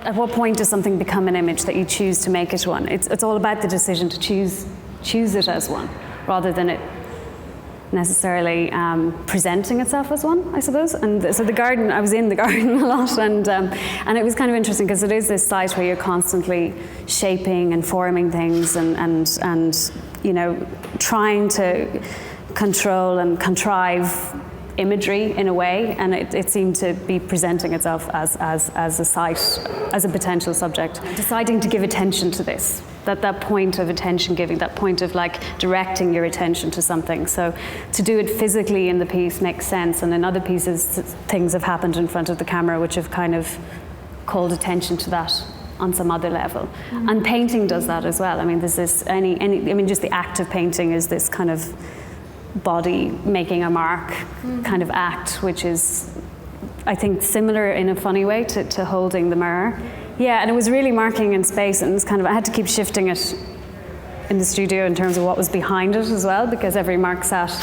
At what point does something become an image that you choose to make it one? It's all about the decision to choose it as one, rather than it necessarily presenting itself as one, I suppose. And so the garden, I was in the garden a lot, and it was kind of interesting because it is this site where you're constantly shaping and forming things and you know, trying to control and contrive imagery in a way, and it seemed to be presenting itself as a site, as a potential subject. Deciding to give attention to this, that point of attention giving, that point of like directing your attention to something. So to do it physically in the piece makes sense, and in other pieces things have happened in front of the camera which have kind of called attention to that on some other level. Mm-hmm. And painting does that as well. I mean, there's this just the act of painting is this kind of body making a mark kind of act, which is, I think, similar in a funny way to holding the mirror. Yeah, and it was really marking in space, and it was kind of, I had to keep shifting it in the studio in terms of what was behind it as well, because every mark sat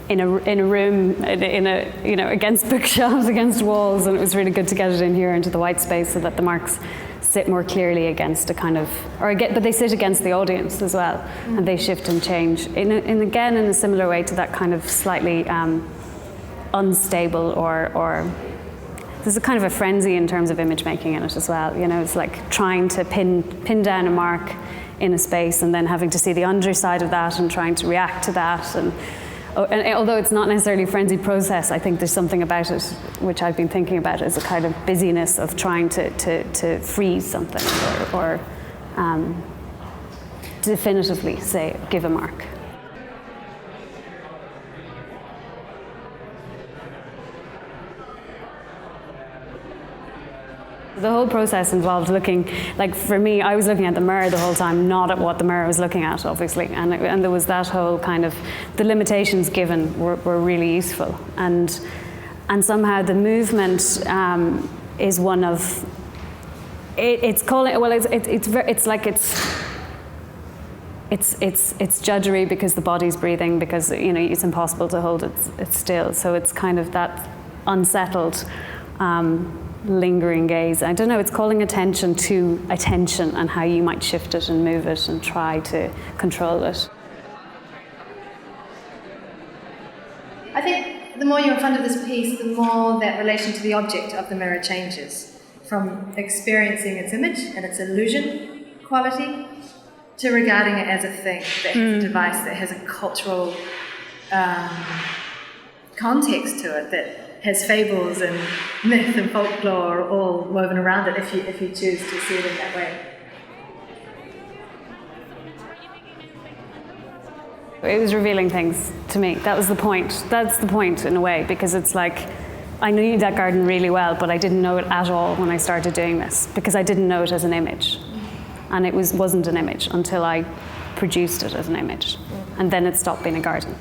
in a room, in a, you know, against bookshelves, against walls, and it was really good to get it in here into the white space so that the marks sit more clearly against a kind of, but they sit against the audience as well, and they shift and change in a similar way to that kind of slightly unstable or there's a kind of a frenzy in terms of image making in it as well. You know, it's like trying to pin down a mark in a space and then having to see the underside of that and trying to react to that. And although it's not necessarily a frenzied process, I think there's something about it which I've been thinking about as a kind of busyness of trying to freeze something or definitively say, give a mark. The whole process involved looking, like for me, I was looking at the mirror the whole time, not at what the mirror was looking at, obviously. And there was that whole kind of, the limitations given were really useful. And somehow the movement is one of, it's judgery because the body's breathing, because, you know, it's impossible to hold it still. So it's kind of that unsettled, lingering gaze. I don't know, it's calling attention to attention and how you might shift it and move it and try to control it. I think the more you're in front of this piece, the more that relation to the object of the mirror changes, from experiencing its image and its illusion quality to regarding it as a thing that has a device that has a cultural context to it, that has fables and myth and folklore all woven around it if you choose to see it in that way. It was revealing things to me. That was the point. That's the point in a way, because it's like I knew that garden really well, but I didn't know it at all when I started doing this, because I didn't know it as an image. And it wasn't an image until I produced it as an image. And then it stopped being a garden.